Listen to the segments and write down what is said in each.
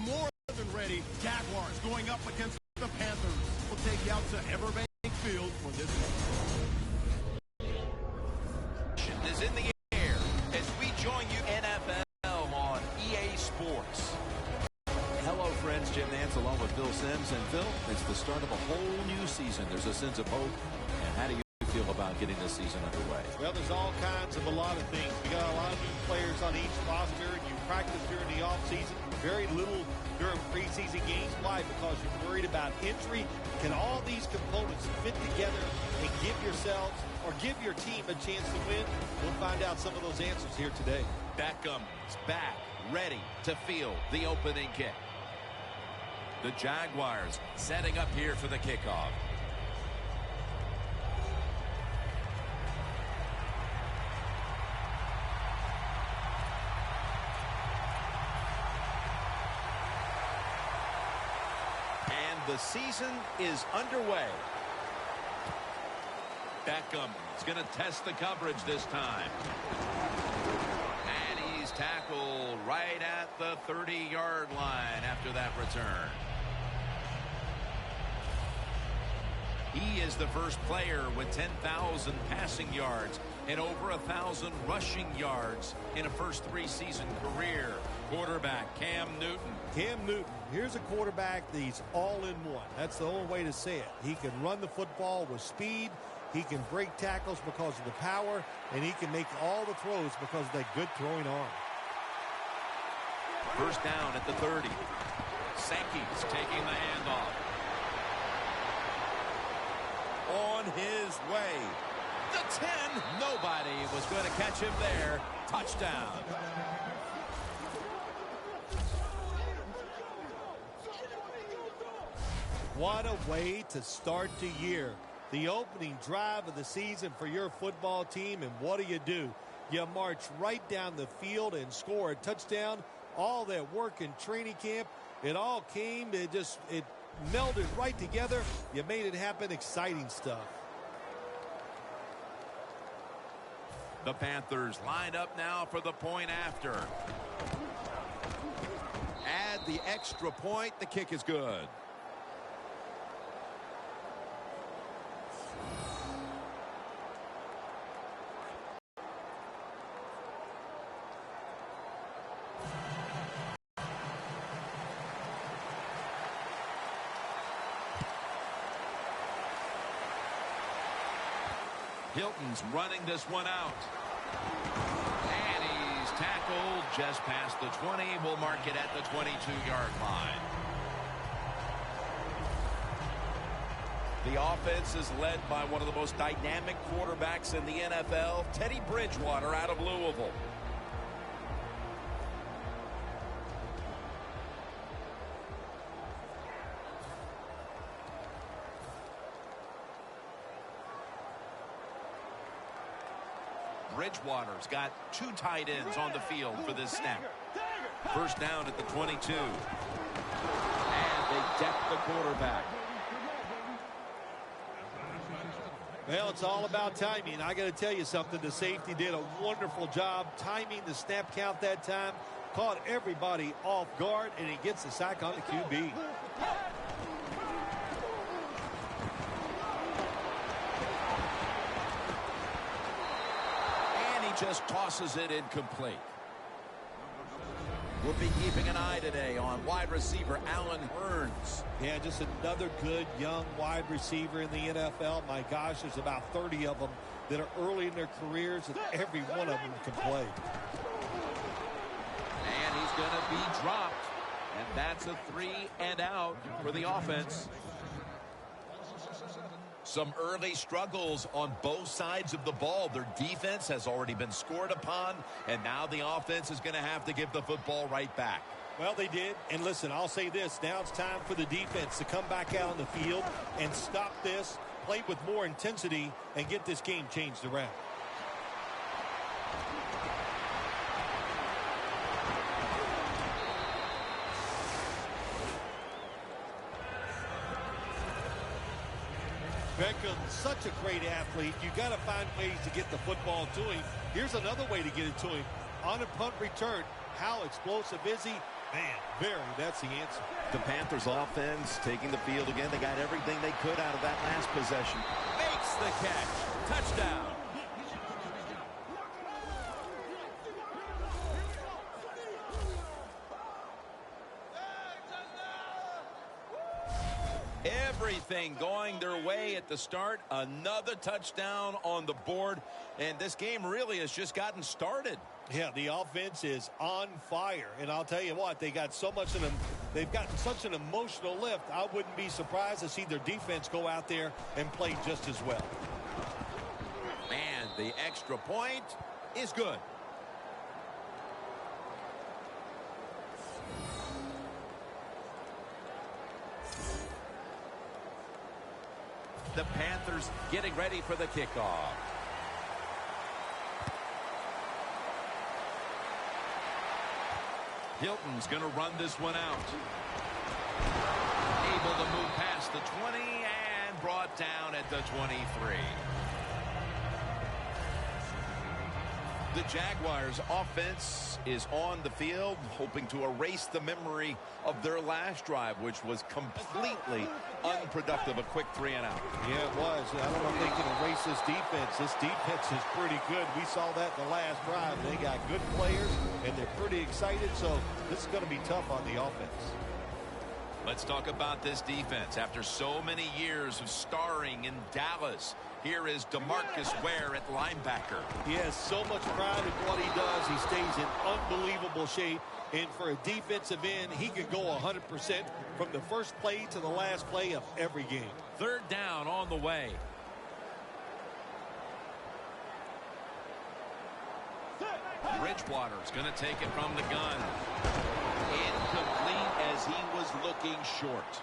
more than ready. Jaguars going up against the Panthers. We'll take you out to Everbank Field for this one. Is in the air as we join you NFL on EA Sports. Hello, friends. Jim Nance along with Phil Simms. And Phil, it's the start of a whole new season. There's a sense of hope. And how do you feel about getting this season underway? Well, there's all kinds of a lot of things. We got a lot of new players on each roster. You practice during the offseason. Very little during preseason games. Why? Because you're worried about injury. Can all these components fit together and give yourselves or give your team a chance to win? We'll find out some of those answers here today. Beckham is back, ready to field the opening kick. The Jaguars setting up here for the kickoff. And the season is underway. Beckham is going to test the coverage this time. And he's tackled right at the 30-yard line after that return. He is the first player with 10,000 passing yards and over 1,000 rushing yards in a first three-season career. Quarterback Cam Newton. Cam Newton, here's a quarterback that he's all in one. That's the only way to say it. He can run the football with speed. He can break tackles because of the power, and he can make all the throws because of that good throwing arm. First down at the 30. Sankey's taking the handoff. On his way. The 10. Nobody was going to catch him there. Touchdown. What a way to start the year. The opening drive of the season for your football team, and what do? You march right down the field and score a touchdown. All that work in training camp, it all came, it melded right together. You made it happen. Exciting stuff. The Panthers lined up now for the point after. Add the extra point. The kick is good. Hilton's running this one out. And he's tackled just past the 20. We'll mark it at the 22-yard line. The offense is led by one of the most dynamic quarterbacks in the NFL, Teddy Bridgewater out of Louisville. Bridgewater's got two tight ends on the field for this snap. First down at the 22. And they deck the quarterback. Well, it's all about timing. I got to tell you something. The safety did a wonderful job timing the snap count that time. Caught everybody off guard, and he gets the sack on the QB. Just tosses it incomplete. We'll be keeping an eye today on wide receiver Allen Hurns. Yeah, just another good young wide receiver in the NFL. My gosh, there's about 30 of them that are early in their careers, and every one of them can play. And he's going to be dropped. And that's a 3-and-out for the offense. Some early struggles on both sides of the ball. Their defense has already been scored upon, and now the offense is going to have to give the football right back. Well, they did. And listen, I'll say this. Now it's time for the defense to come back out on the field and stop this, play with more intensity, and get this game changed around. Beckham's such a great athlete. You got to find ways to get the football to him. Here's another way to get it to him. On a punt return, how explosive is he? Man, that's the answer. The Panthers offense taking the field again. They got everything they could out of that last possession. Makes the catch. Touchdown. Everything going their way at the start. Another touchdown on the board. And this game really has just gotten started. Yeah, the offense is on fire. And I'll tell you what, they've gotten such an emotional lift. I wouldn't be surprised to see their defense go out there and play just as well. And the extra point is good. The Panthers getting ready for the kickoff. Hilton's going to run this one out. Able to move past the 20 and brought down at the 23. The Jaguars offense is on the field, hoping to erase the memory of their last drive, which was completely unproductive. A quick 3 and out. Yeah, it was. I don't know if they can erase this defense. This defense is pretty good. We saw that in the last drive. They got good players, and they're pretty excited, so this is going to be tough on the offense. Let's talk about this defense. After so many years of starring in Dallas, here is DeMarcus Ware at linebacker. He has so much pride in what he does. He stays in unbelievable shape. And for a defensive end, he could go 100% from the first play to the last play of every game. Third down on the way. Bridgewater's going to take it from the gun. Incomplete as he was looking short.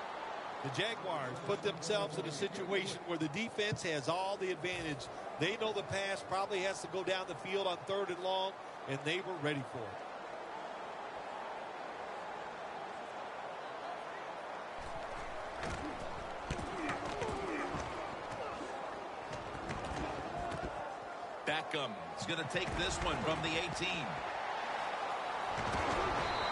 The Jaguars put themselves in a situation where the defense has all the advantage. They know the pass probably has to go down the field on 3rd and long, and they were ready for it. Beckham is going to take this one from the 18.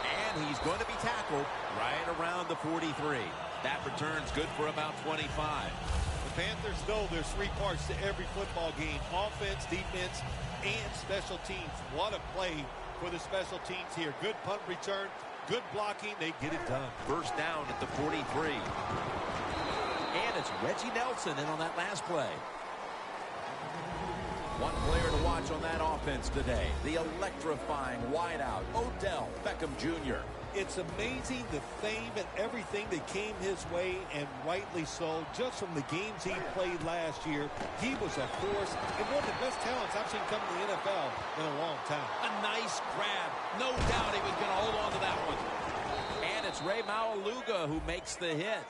And he's going to be tackled right around the 43. That return's good for about 25. The Panthers know there's 3 parts to every football game: offense, defense, and special teams. What a play for the special teams here. Good punt return, good blocking. They get it done. First down at the 43. And it's Reggie Nelson in on that last play. One player to watch on that offense today, the electrifying wideout, Odell Beckham Jr. It's amazing the fame and everything that came his way, and rightly so. Just from the games he played last year, he was a force and one of the best talents I've seen come to the NFL in a long time. A nice grab. No doubt he was going to hold on to that one. And it's Ray Maualuga who makes the hit.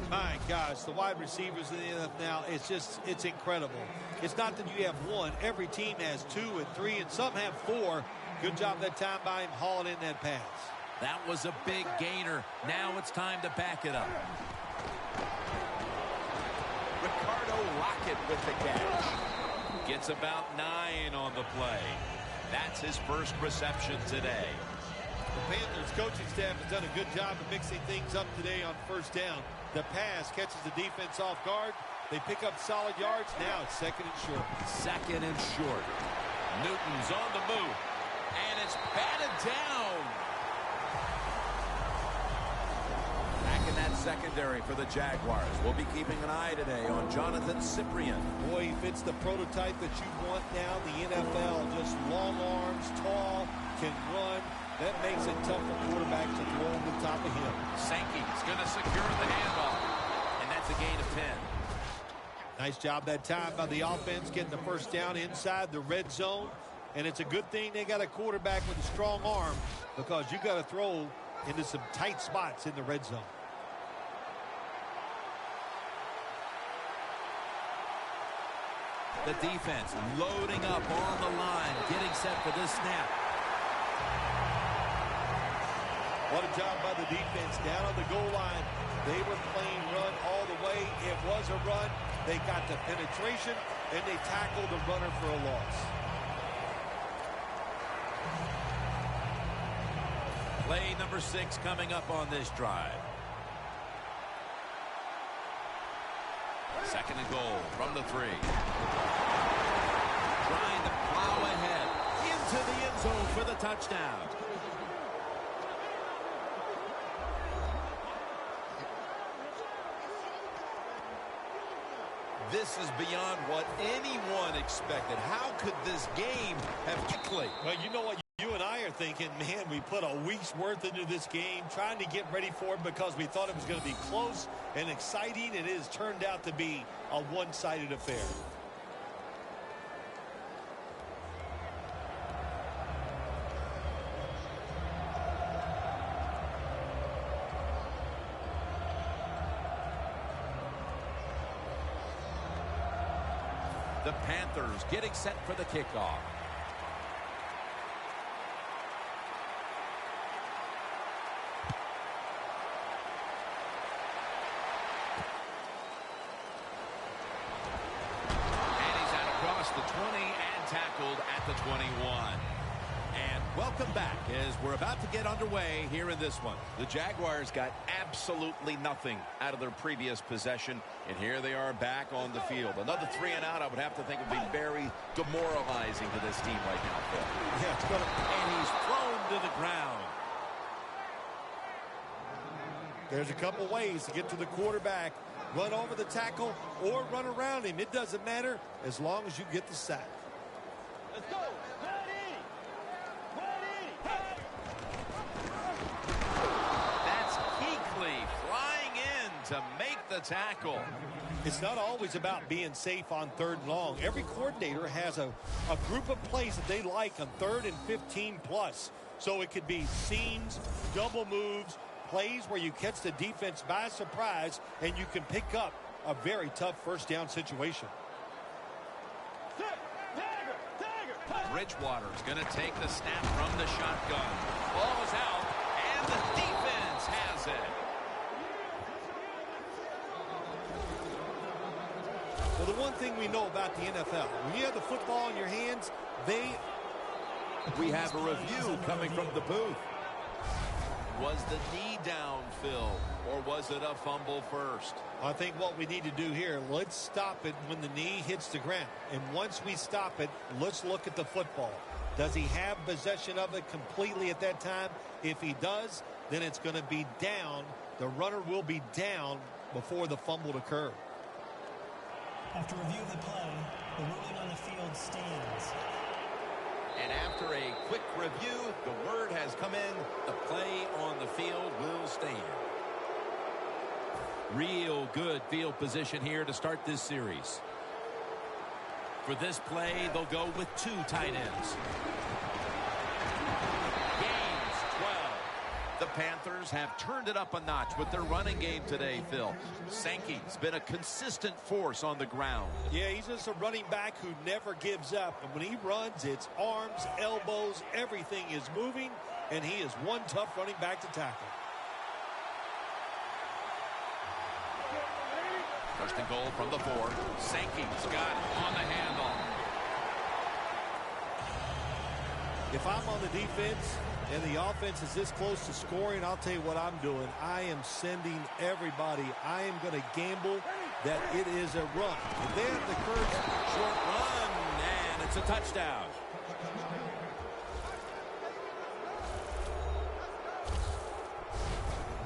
My gosh, the wide receivers in the NFL now, it's incredible. It's not that you have one. Every team has 2 and 3, and some have 4. Good job that time by him hauling in that pass. That was a big gainer. Now it's time to back it up. Ricardo Lockett with the catch. Gets about 9 on the play. That's his first reception today. The Panthers coaching staff has done a good job of mixing things up today on first down. The pass catches the defense off guard. They pick up solid yards. Now it's 2nd and short. 2nd and short. Newton's on the move. And it's batted down. Back in that secondary for the Jaguars. We'll be keeping an eye today on Jonathan Cyprien. Boy, he fits the prototype that you want now in the NFL. Just long arms, tall, can run. That makes it tough for quarterbacks to throw over the top of him. Sankey's going to secure the handoff. And that's a gain of 10. Nice job that time by the offense getting the first down inside the red zone. And it's a good thing they got a quarterback with a strong arm, because you got to throw into some tight spots in the red zone. The defense loading up on the line, getting set for this snap. What a job by the defense down on the goal line. They were playing run all the way. It was a run. They got the penetration, and they tackle the runner for a loss. Play number 6 coming up on this drive. Second and goal from the 3. Trying to plow ahead into the end zone for the touchdown. This is beyond what anyone expected. How could this game have quickly? Well, you know what? You and I are thinking, man, we put a week's worth into this game trying to get ready for it because we thought it was going to be close and exciting, and it has turned out to be a one-sided affair. The Panthers getting set for the kickoff. The 20 and tackled at the 21. And welcome back as we're about to get underway here in this one. The Jaguars got absolutely nothing out of their previous possession, and here they are back on the field. Another 3 and out, I would have to think, would be very demoralizing to this team right now, Phil. Yeah, it's gonna... And he's thrown to the ground. There's a couple ways to get to the quarterback. Run over the tackle or run around him. It doesn't matter as long as you get the sack. Let's go. That's Kuechly flying in to make the tackle. It's not always about being safe on 3rd and long. Every coordinator has a group of plays that they like on 3rd and 15 plus. So it could be seams, double moves, plays where you catch the defense by surprise and you can pick up a very tough first down situation. Bridgewater's going to take the snap from the shotgun. Ball is out, and the defense has it. Well, the one thing we know about the NFL, when you have the football in your hands, We have a review coming from the booth. Was the knee down, Phil, or was it a fumble first? I think what we need to do here, let's stop it when the knee hits the ground. And once we stop it, let's look at the football. Does he have possession of it completely at that time? If he does, then it's going to be down. The runner will be down before the fumble occurs. After review of the play, the ruling on the field stands. And after a quick review, the word has come in. The play on the field will stand. Real good field position here to start this series. For this play, they'll go with 2 tight ends. Gains 12. The Panthers have turned it up a notch with their running game today, Phil. Sankey's been a consistent force on the ground. Yeah, he's just a running back who never gives up. And when he runs, it's arms, elbows, everything is moving, and he is one tough running back to tackle. First and goal from the 4. Sankey's got it on the handle. If I'm on the defense and the offense is this close to scoring, I'll tell you what I'm doing. I am sending everybody. I am going to gamble that it is a run. And then the Kurds, Short run, and it's a touchdown.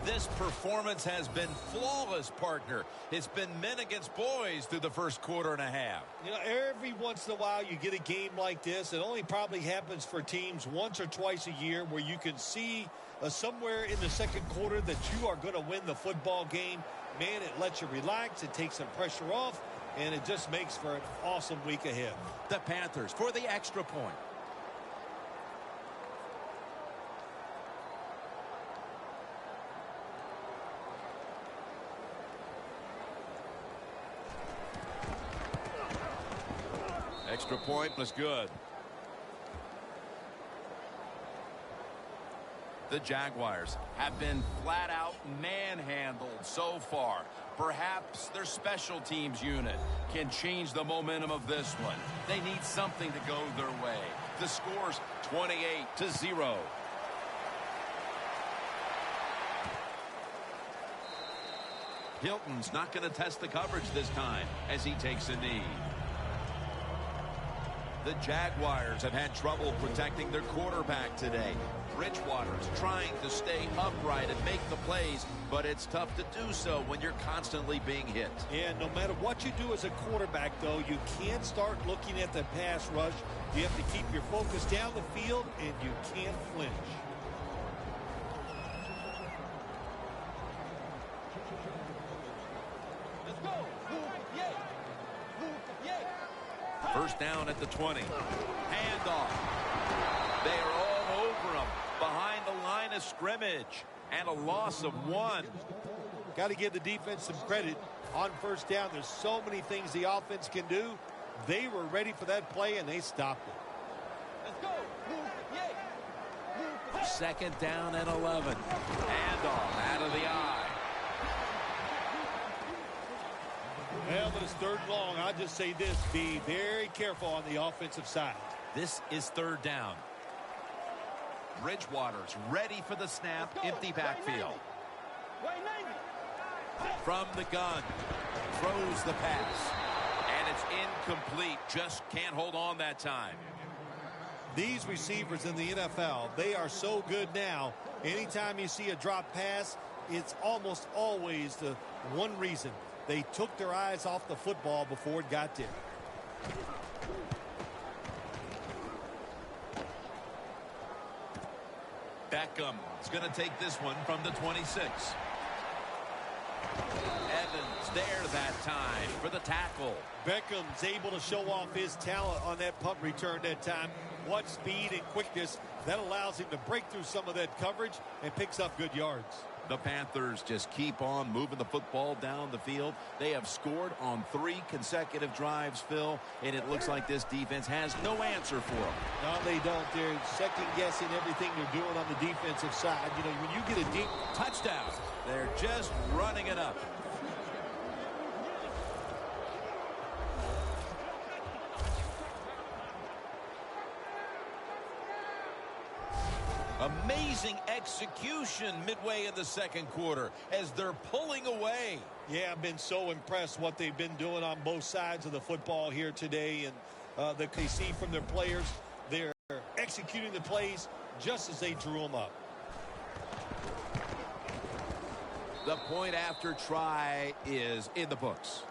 This performance has been flawless, partner. It's been men against boys through the first quarter and a half. You know, every once in a while you get a game like this. It only probably happens for teams once or twice a year where you can see somewhere in the second quarter that you are going to win the football game. Man, it lets you relax. It takes some pressure off, and it just makes for an awesome week ahead. The Panthers for the extra point. Extra point was good. The Jaguars have been flat out manhandled so far. Perhaps their special teams unit can change the momentum of this one. They need something to go their way. The score's 28-0. Hilton's not going to test the coverage this time as he takes a knee. The Jaguars have had trouble protecting their quarterback today. Bridgewater's trying to stay upright and make the plays, but it's tough to do so when you're constantly being hit. Yeah, no matter what you do as a quarterback, though, you can't start looking at the pass rush. You have to keep your focus down the field, and you can't flinch. First down at the 20. Handoff. They are all over him behind the line of scrimmage. And a loss of 1. Got to give the defense some credit on first down. There's so many things the offense can do. They were ready for that play, and they stopped it. Second down and 11. Handoff out of the eye. Well, but it's third and long. I'll just say this. Be very careful on the offensive side. This is third down. Bridgewater's ready for the snap. Empty backfield. From the gun. Throws the pass. And it's incomplete. Just can't hold on that time. These receivers in the NFL, they are so good now. Anytime you see a drop pass, it's almost always the one reason. They took their eyes off the football before it got there. Beckham is going to take this one from the 26. Evans there that time for the tackle. Beckham's able to show off his talent on that punt return that time. What speed and quickness that allows him to break through some of that coverage and picks up good yards. The Panthers just keep on moving the football down the field. They have scored on 3 consecutive drives, Phil, and it looks like this defense has no answer for them. No, they don't. They're second-guessing everything they're doing on the defensive side. You know, when you get a deep touchdown, they're just running it up. Amazing execution midway in the second quarter as they're pulling away. Yeah, I've been so impressed what they've been doing on both sides of the football here today. And that they see from their players, they're executing the plays just as they drew them up. The point after try is in the books.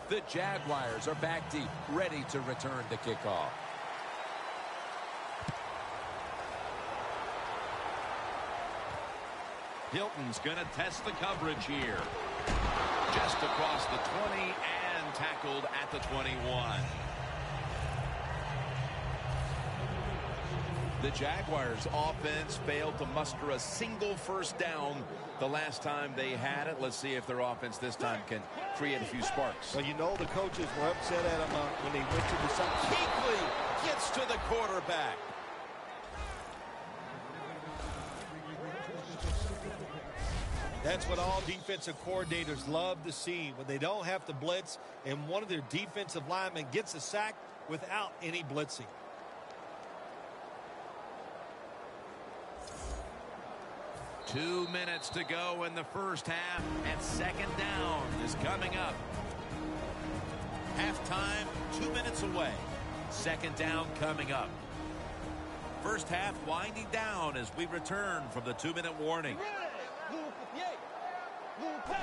The Jaguars are back deep, ready to return the kickoff. Hilton's going to test the coverage here. Just across the 20 and tackled at the 21. The Jaguars offense failed to muster a single first down the last time they had it. Let's see if their offense this time can create a few sparks. Well, you know the coaches were upset at them when they went to the side. Kuechly gets to the quarterback. That's what all defensive coordinators love to see, when they don't have to blitz and one of their defensive linemen gets a sack without any blitzing. Two minutes to go in the first half, and second down is coming up. Halftime, 2 minutes away. Second down coming up. First half winding down as we return from the 2-minute warning.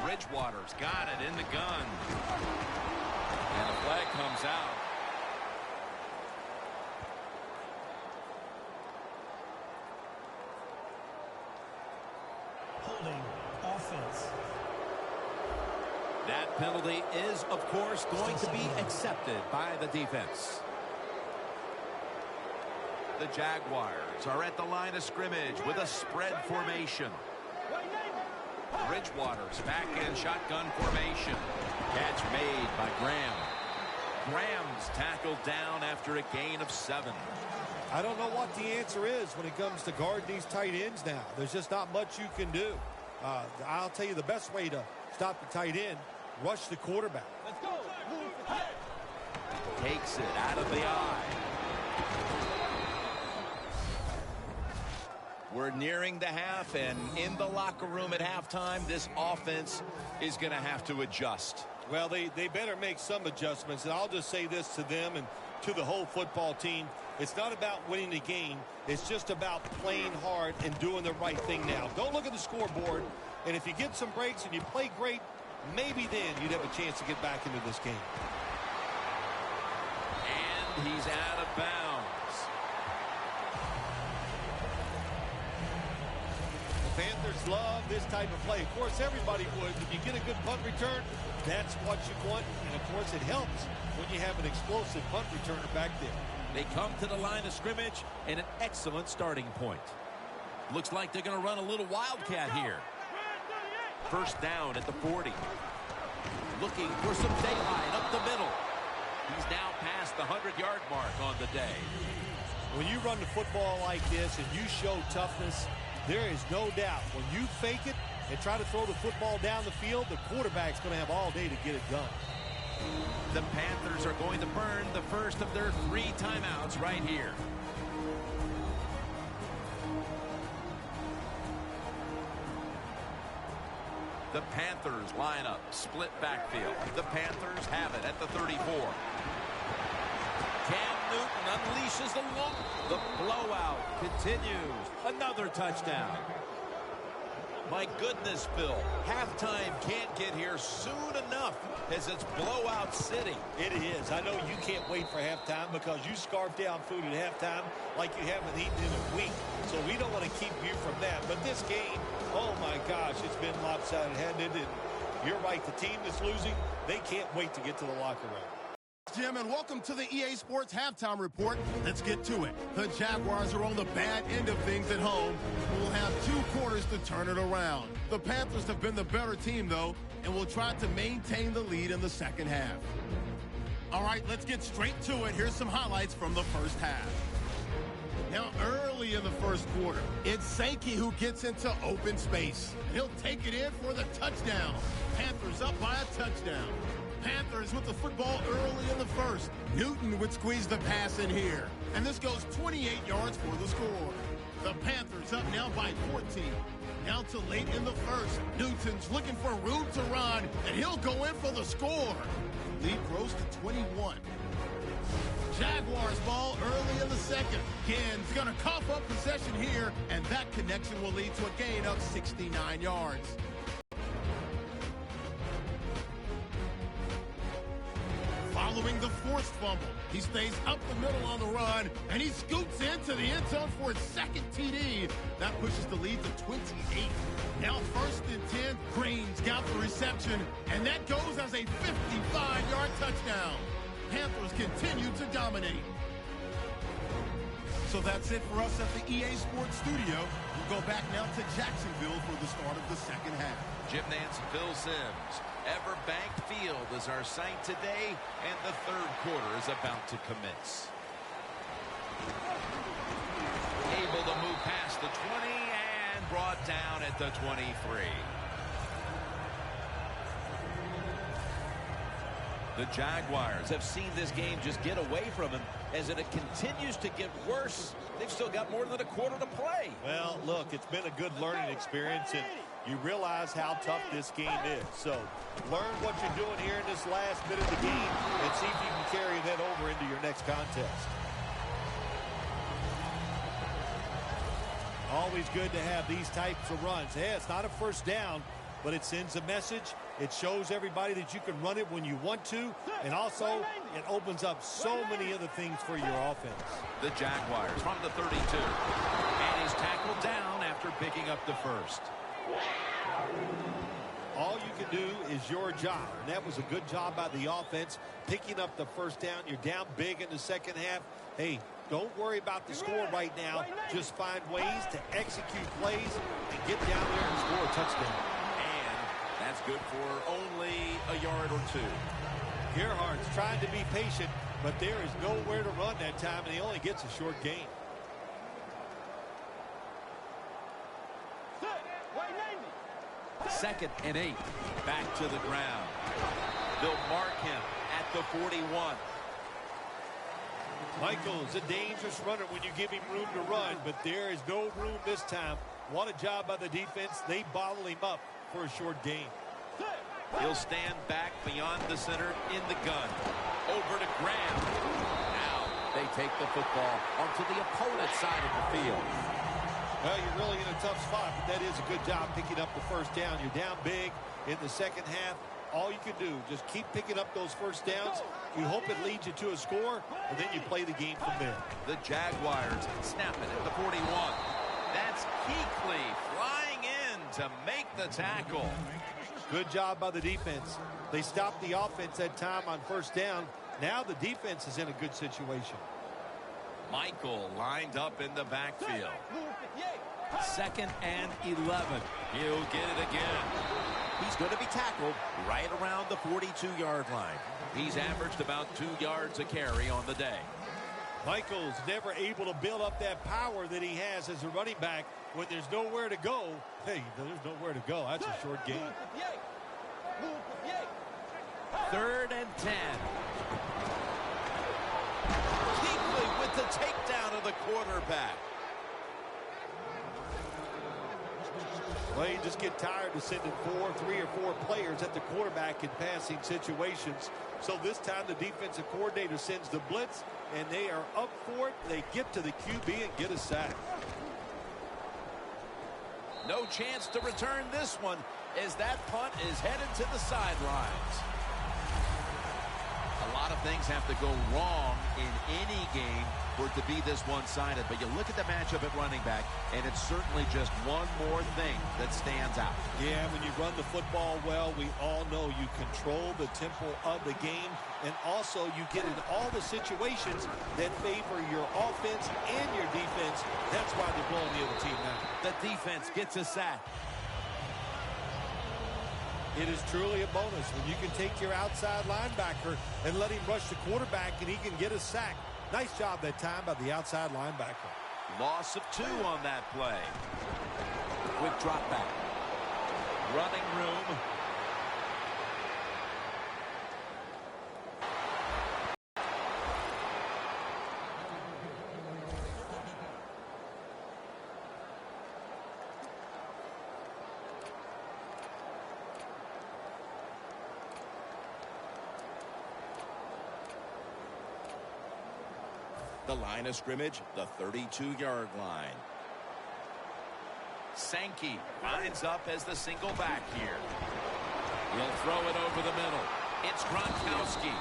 Bridgewater's got it in the gun. And the flag comes out. Holding offense. That penalty is, of course, going to be accepted by the defense. The Jaguars are at the line of scrimmage with a spread formation. Bridgewater's back in shotgun formation. Catch made by Graham. Graham's tackled down after a gain of 7. I don't know what the answer is when it comes to guarding these tight ends now. There's just not much you can do. I'll tell you the best way to stop the tight end, rush the quarterback. Let's go. Takes it out of the eye. We're nearing the half, and in the locker room at halftime, this offense is going to have to adjust. Well, they better make some adjustments, and I'll just say this to them and to the whole football team. It's not about winning the game. It's just about playing hard and doing the right thing now. Don't look at the scoreboard, and if you get some breaks and you play great, maybe then you'd have a chance to get back into this game. And he's out of bounds. The Panthers love this type of play. Of course, everybody would. If you get a good punt return, that's what you want. And, of course, it helps when you have an explosive punt returner back there. They come to the line of scrimmage and an excellent starting point. Looks like they're going to run a little wildcat here. First down at the 40. Looking for some daylight up the middle. He's now past the 100-yard mark on the day. When you run the football like this and you show toughness, there is no doubt when you fake it and try to throw the football down the field, the quarterback's going to have all day to get it done. The Panthers are going to burn the first of their 3 timeouts right here. The Panthers line up, split backfield. The Panthers have it at the 34. Cam Newton unleashes the look. The blowout continues. Another touchdown. My goodness, Phil. Halftime can't get here soon enough as it's blowout city. It is. I know you can't wait for halftime because you scarf down food at halftime like you haven't eaten in a week. So we don't want to keep you from that. But this game, oh my gosh, it's been lopsided, hasn't it? And you're right. The team that's losing, they can't wait to get to the locker room. Jim, and welcome to the EA Sports Halftime Report. Let's get to it. The Jaguars are on the bad end of things at home. We'll have 2 quarters to turn it around. The Panthers have been the better team, though, and will try to maintain the lead in the second half. All right, let's get straight to it. Here's some highlights from the first half. Now, early in the first quarter, it's Sankey who gets into open space. He'll take it in for the touchdown. Panthers up by a touchdown. Panthers with the football early in the first. Newton would squeeze the pass in here. And this goes 28 yards for the score. The Panthers up now by 14. Now to late in the first. Newton's looking for room to run, and he'll go in for the score. Lead grows to 21. Jaguars ball early in the second. Ginn's going to cough up possession here, and that connection will lead to a gain of 69 yards. Following the forced fumble, he stays up the middle on the run, and he scoots into the end zone for his second TD. That pushes the lead to 28. Now first and 10, Green's got the reception, and that goes as a 55-yard touchdown. Panthers continue to dominate. So that's it for us at the EA Sports Studio. We'll go back now to Jacksonville for the start of the second half. Jim Nance and Phil Simms. Everbank Field is our site today, and the third quarter is about to commence. Able to move past the 20 and brought down at the 23. The Jaguars have seen this game just get away from him as it continues to get worse. They've still got more than a quarter to play. Well, look, it's been a good learning experience, and you realize how tough this game is. So learn what you're doing here in this last bit of the game and see if you can carry that over into your next contest. Always good to have these types of runs. Hey, it's not a first down, but it sends a message. It shows everybody that you can run it when you want to, and also it opens up so many other things for your offense. The Jaguars from the 32, and he's tackled down after picking up the first. All you can do is your job, and that was a good job by the offense, picking up the first down. You're down big in the second half. Hey, don't worry about the score right now. Just find ways to execute plays and get down there and score a touchdown. And that's good for only a yard or 2. Gerhardt's trying to be patient, but there is nowhere to run that time, and he only gets a short gain. Second and 8. Back to the ground. They'll mark him at the 41. Michael's a dangerous runner when you give him room to run, but there is no room this time. What a job by the defense. They bottle him up for a short gain. He'll stand back beyond the center in the gun. Over to Graham. Now they take the football onto the opponent's side of the field. Well, you're really in a tough spot, but that is a good job picking up the first down. You're down big in the second half. All you can do, just keep picking up those first downs. You hope it leads you to a score, and then you play the game from there. The Jaguars snap it at the 41. That's Kuechly flying in to make the tackle. Good job by the defense. They stopped the offense that time on first down. Now the defense is in a good situation. Michael lined up in the backfield. Second and 11. He'll get it again. He's going to be tackled right around the 42-yard line. He's averaged about 2 yards a carry on the day. Michael's never able to build up that power that he has as a running back when there's nowhere to go. Hey, there's nowhere to go. That's a short gain. Third and 10. Kuechly with the takedown of the quarterback. Well, you just get tired of sending 3 or 4 players at the quarterback in passing situations. So this time the defensive coordinator sends the blitz, and they are up for it. They get to the QB and get a sack. No chance to return this one as that punt is headed to the sidelines. A lot of things have to go wrong in any game for it to be this one-sided. But you look at the matchup at running back, and it's certainly just one more thing that stands out. Yeah, when you run the football well, we all know you control the tempo of the game, and also you get in all the situations that favor your offense and your defense. That's why they're blowing the other team out. The defense gets a sack. It is truly a bonus when you can take your outside linebacker and let him rush the quarterback and he can get a sack. Nice job that time by the outside linebacker. Loss of 2 on that play. Quick drop back. Running room. The line of scrimmage, the 32-yard line. Sankey lines up as the single back here. He'll throw it over the middle. It's Gronkowski.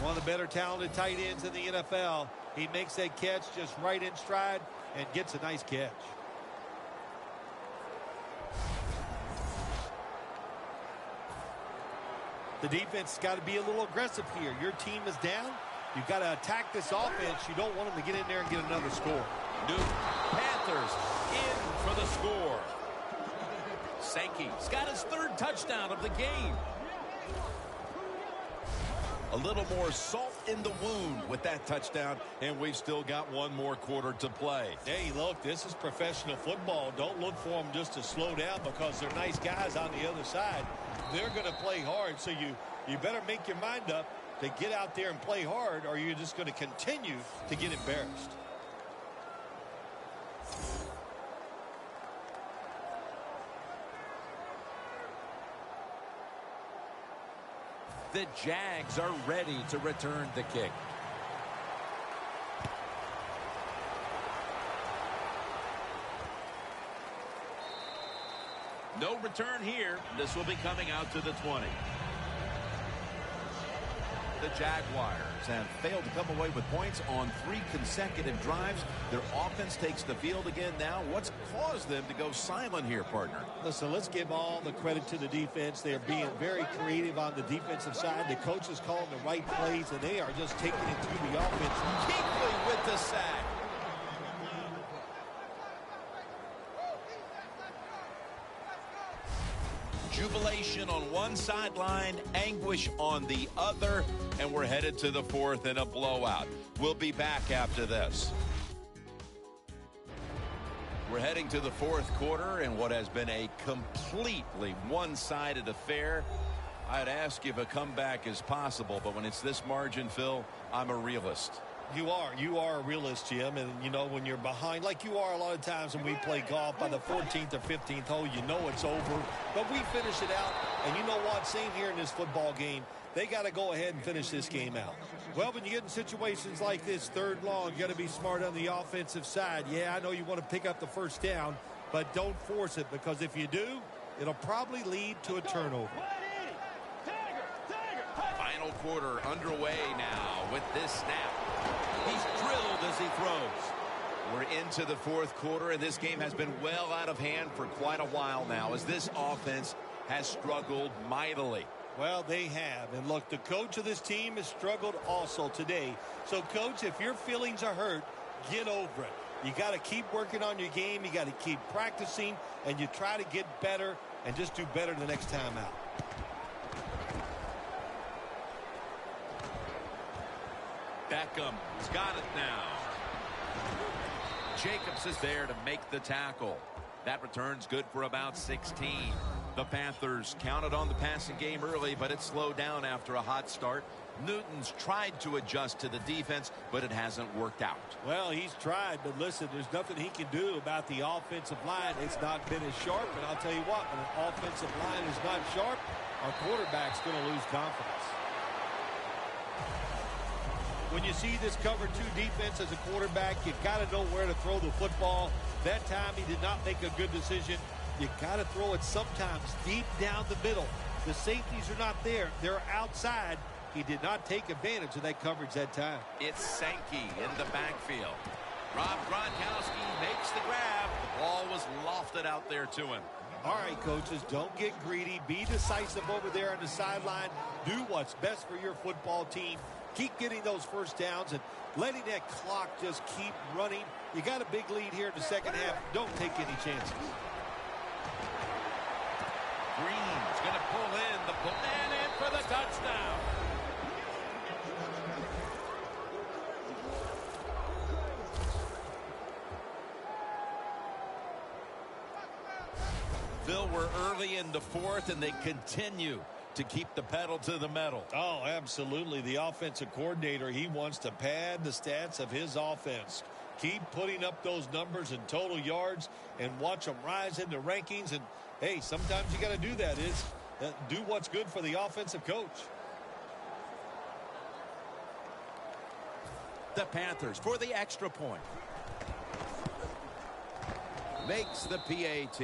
One of the better talented tight ends in the NFL. He makes that catch just right in stride and gets a nice catch. The defense has got to be a little aggressive here. Your team is down. You've got to attack this offense. You don't want them to get in there and get another score. New Panthers in for the score. Sankey's got his 3rd touchdown of the game. A little more salt in the wound with that touchdown, and we've still got one more quarter to play. Hey, look, this is professional football. Don't look for them just to slow down because they're nice guys on the other side. They're going to play hard, so you better make your mind up to get out there and play hard, or you're just going to continue to get embarrassed. The Jags are ready to return the kick. No return here. This will be coming out to the 20. The Jaguars have failed to come away with points on 3 consecutive drives. Their offense takes the field again now. What's caused them to go silent here, partner? Listen, let's give all the credit to the defense. They're being very creative on the defensive side. The coach is calling the right plays, and they are just taking it to the offense. Kuechly with the sack. Jubilation on one sideline, anguish on the other, and we're headed to the fourth in a blowout. We'll be back after this. We're heading to the fourth quarter in what has been a completely one-sided affair. I'd ask if a comeback is possible, but when it's this margin, Phil, I'm a realist. You are a realist, Jim, and you know when you're behind, like you are a lot of times when we play golf, by the 14th or 15th hole, you know it's over, but we finish it out, and you know what, same here in this football game, they got to go ahead and finish this game out. Well, when you get in situations like this, third long, you got to be smart on the offensive side. Yeah, I know you want to pick up the first down, but don't force it, because if you do, it'll probably lead to a turnover. Final quarter underway now with this snap. He's drilled as he throws. We're into the fourth quarter, and this game has been well out of hand for quite a while now as this offense has struggled mightily. Well, they have. And look, the coach of this team has struggled also today. So, Coach, if your feelings are hurt, get over it. You got to keep working on your game. You got to keep practicing, and you try to get better and just do better the next time out. Beckham's got it now. Jacobs is there to make the tackle. That return's good for about 16. The Panthers counted on the passing game early, but it slowed down after a hot start. Newton's tried to adjust to the defense, but it hasn't worked out. Well, he's tried, but listen, there's nothing he can do about the offensive line. It's not been as sharp, and I'll tell you what, when an offensive line is not sharp, our quarterback's going to lose confidence. When you see this cover two defense as a quarterback, you got to know where to throw the football. That time he did not make a good decision. You got to throw it sometimes deep down the middle. The safeties are not there. They're outside. He did not take advantage of that coverage that time. It's Sankey in the backfield. Rob Gronkowski makes the grab. The ball was lofted out there to him. All right, coaches, don't get greedy. Be decisive over there on the sideline. Do what's best for your football team. Keep getting those first downs and letting that clock just keep running. You got a big lead here in the second half. Don't take any chances. Green's going to pull in the man in for the touchdown. Phil, we're early in the fourth, and they continue to keep the pedal to the metal. Oh, absolutely. The offensive coordinator, he wants to pad the stats of his offense. Keep putting up those numbers in total yards and watch them rise in the rankings. And, hey, sometimes you got to do that. Do what's good for the offensive coach. The Panthers for the extra point. Makes the PAT.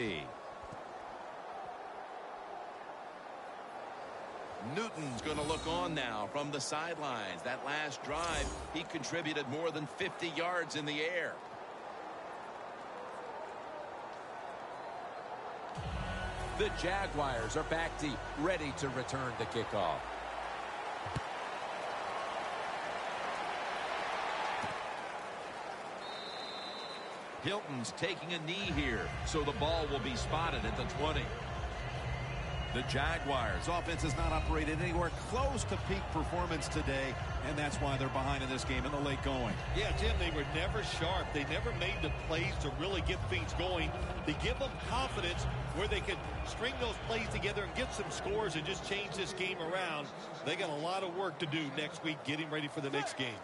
Newton's going to look on now from the sidelines. That last drive, he contributed more than 50 yards in the air. The Jaguars are back deep, ready to return the kickoff. Hilton's taking a knee here, so the ball will be spotted at the 20. The Jaguars' offense has not operated anywhere close to peak performance today, and that's why they're behind in this game in the late going. Yeah, Jim, they were never sharp. They never made the plays to really get things going. They give them confidence where they can string those plays together and get some scores and just change this game around. They got a lot of work to do next week getting ready for the next game.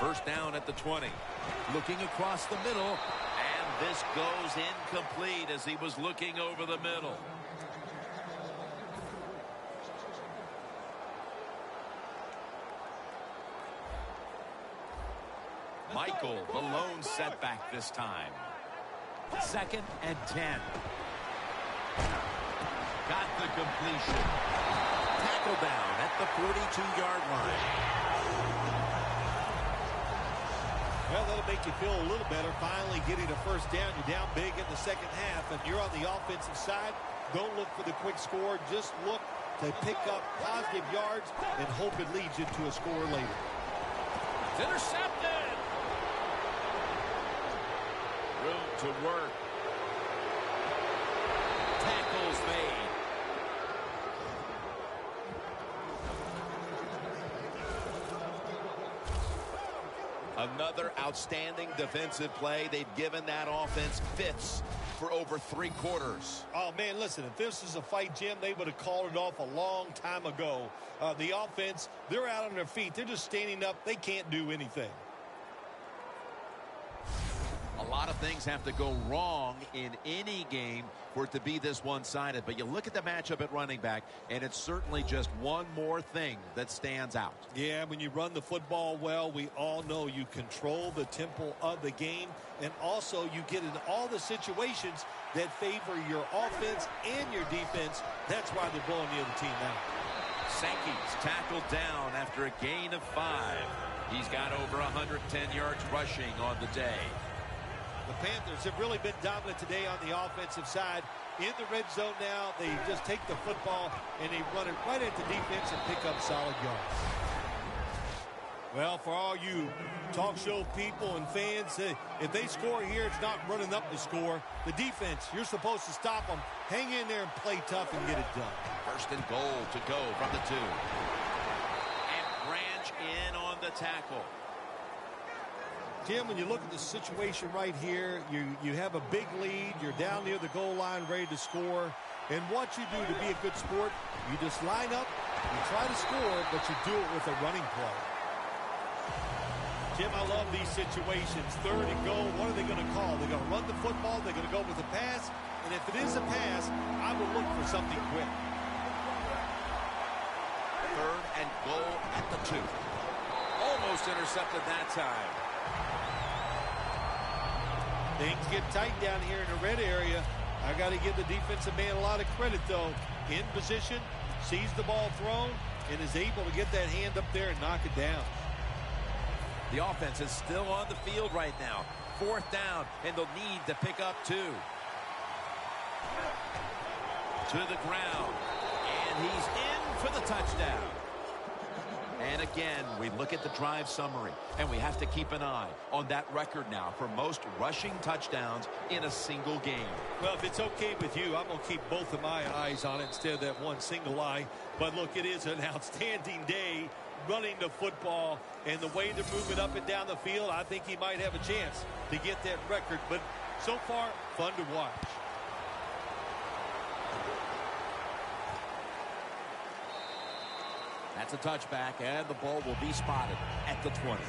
First down at the 20. Looking across the middle. And this goes incomplete as he was looking over the middle. Michael, the lone setback this time. 2nd and 10. Got the completion. Tackle down at the 42-yard line. Well, that'll make you feel a little better. Finally getting a first down. You're down big in the second half, and you're on the offensive side. Don't look for the quick score. Just look to pick up positive yards and hope it leads you to a score later. It's intercepted. Room to work. Another outstanding defensive play. They've given that offense fits for over 3 quarters. Oh, man, listen, if this is a fight, Jim, they would have called it off a long time ago. The offense, they're out on their feet. They're just standing up. They can't do anything. A lot of things have to go wrong in any game for it to be this one-sided. But you look at the matchup at running back, and it's certainly just one more thing that stands out. Yeah, when you run the football well, we all know you control the tempo of the game, and also you get in all the situations that favor your offense and your defense. That's why they're blowing the other team out. Sankey's tackled down after a gain of 5. He's got over 110 yards rushing on the day. The Panthers have really been dominant today on the offensive side. In the red zone now, they just take the football and they run it right at the defense and pick up solid yards. Well, for all you talk show people and fans, if they score here, it's not running up the score. The defense, you're supposed to stop them. Hang in there and play tough and get it done. First and goal to go from the 2. And Branch in on the tackle. Jim, when you look at the situation right here, you have a big lead. You're down near the goal line ready to score. And what you do to be a good sport, you just line up, you try to score, but you do it with a running play. Jim, I love these situations. 3rd and goal, what are they going to call? They're going to run the football, they're going to go with a pass, and if it is a pass, I will look for something quick. 3rd and goal at the 2. Almost intercepted that time. Things get tight down here in the red area. I got to give the defensive man a lot of credit, though. In position, sees the ball thrown, and is able to get that hand up there and knock it down. The offense is still on the field right now. 4th down, and they'll need to pick up 2. To the ground, and he's in for the touchdown. And again, we look at the drive summary, and we have to keep an eye on that record now for most rushing touchdowns in a single game. Well, if it's okay with you, I'm going to keep both of my eyes on it instead of that one single eye. But look, it is an outstanding day running the football, and the way to move it up and down the field, I think he might have a chance to get that record. But so far, fun to watch. That's a touchback, and the ball will be spotted at the 20.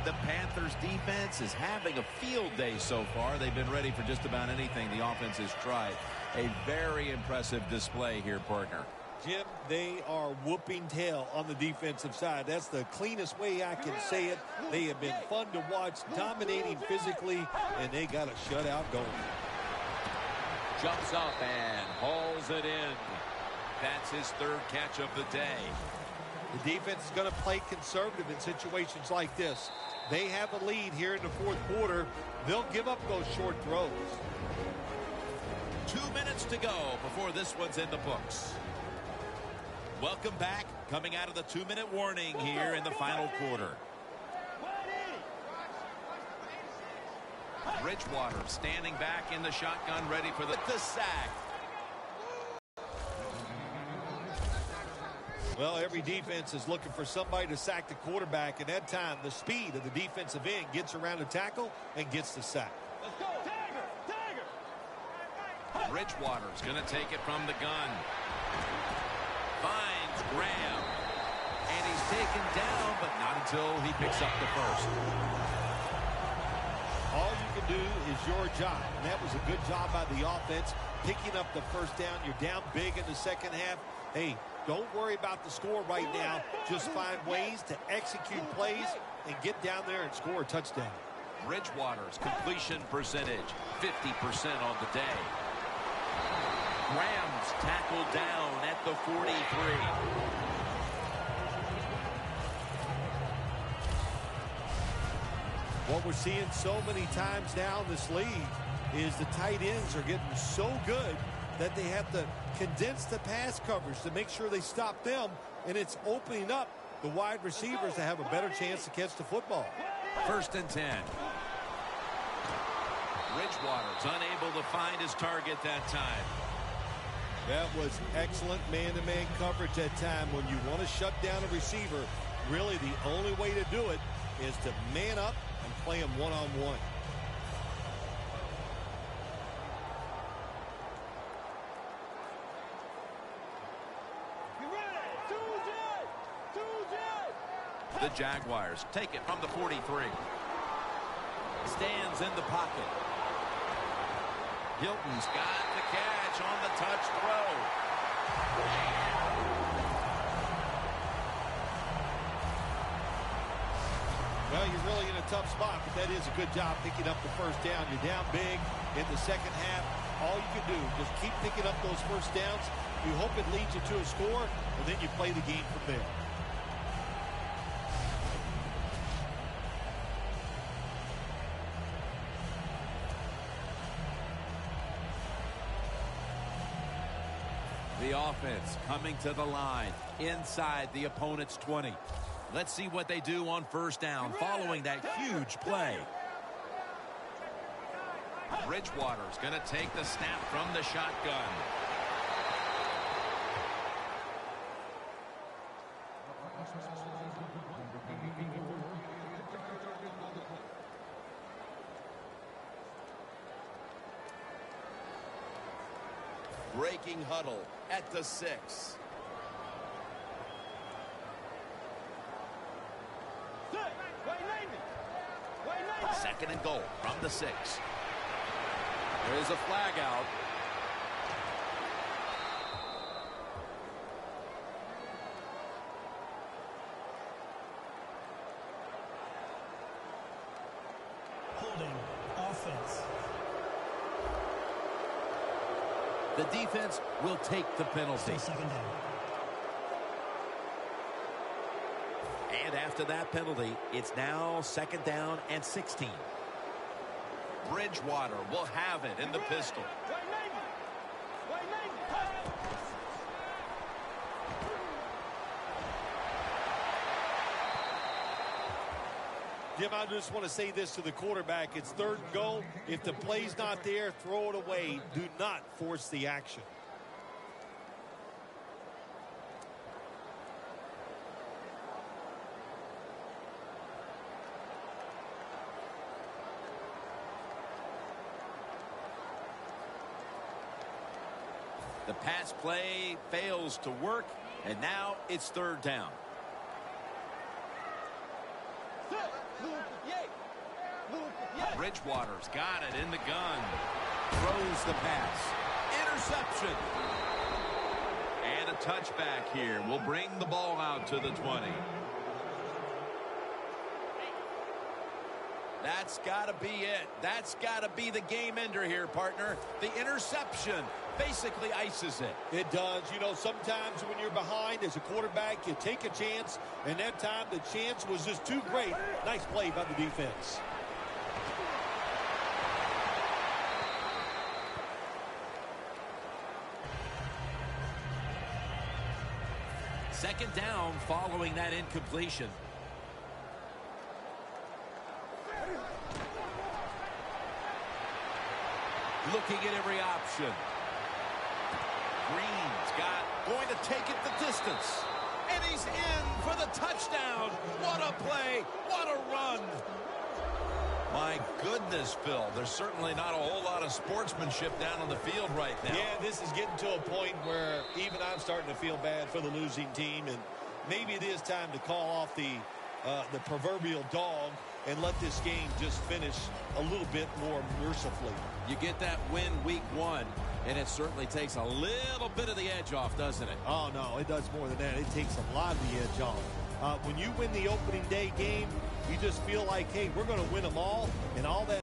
The Panthers defense is having a field day so far. They've been ready for just about anything the offense has tried. A very impressive display here, partner. Jim, they are whooping tail on the defensive side. That's the cleanest way I can say it. They have been fun to watch, dominating physically, and they got a shutout going. Jumps up and hauls it in. That's his 3rd catch of the day. The defense is going to play conservative in situations like this. They have a lead here in the 4th quarter. They'll give up those short throws. 2 minutes to go before this one's in the books. Welcome back. Coming out of the 2-minute warning here in the final quarter. Bridgewater standing back in the shotgun, ready for the sack. Well, every defense is looking for somebody to sack the quarterback, and that time the speed of the defensive end gets around the tackle and gets the sack. Let's go. Tiger. Bridgewater's going to take it from the gun. Finds Graham. And he's taken down, but not until he picks up the 1st. All you can do is your job, and that was a good job by the offense, picking up the 1st down. You're down big in the 2nd half. Hey, don't worry about the score right now. Just find ways to execute plays and get down there and score a touchdown. Bridgewater's completion percentage, 50% on the day. Graham's tackled down at the 43. What we're seeing so many times now in this league is the tight ends are getting so good that they have to condense the pass coverage to make sure they stop them, and it's opening up the wide receivers to have a better chance to catch the football. 1st and 10. Bridgewater's unable to find his target that time. That was excellent man-to-man coverage that time. When you want to shut down a receiver, Really, the only way to do it is to man up and play them one-on-one. The Jaguars take it from the 43. Stands in the pocket. Hilton's got the catch on the touch throw. Well, you're really in a tough spot, but that is a good job picking up the first down. You're down big in the second half. All you can do, just keep picking up those first downs. You hope it leads you to a score, and then you play the game from there. The offense coming to the line inside the opponent's 20. Let's see what they do on first down following that huge play. Bridgewater's going to take the snap from the shotgun. Breaking huddle at the 6. Second and goal from the 6. There is a flag out. Holding. Offense. The defense will take the penalty. Still second down. And after that penalty, it's now second down and 16. Bridgewater will have it in the pistol. Jim, I just want to say this to the quarterback. It's third and goal. If the play's not there, throw it away. Do not force the action. The pass play fails to work, and now it's third down. Bridgewater's got it in the gun. Throws the pass. Interception. And a touchback here will bring the ball out to the 20. That's got to be it. That's got to be the game ender here, partner. The interception basically ices it. It does. You know, sometimes when you're behind as a quarterback, you take a chance, and that time the chance was just too great. Nice play by the defense. Second down following that incompletion. Looking at every option. Green's going to take it the distance. And he's in for the touchdown. What a play. What a run. My goodness, Phil. There's certainly not a whole lot of sportsmanship down on the field right now. Yeah, this is getting to a point where even I'm starting to feel bad for the losing team. And maybe it is time to call off the proverbial dog and let this game just finish a little bit more mercifully. You get that win week 1, and it certainly takes a little bit of the edge off, doesn't it? Oh, no, it does more than that. It takes a lot of the edge off. When you win the opening day game, you just feel like, hey, we're going to win them all, and all that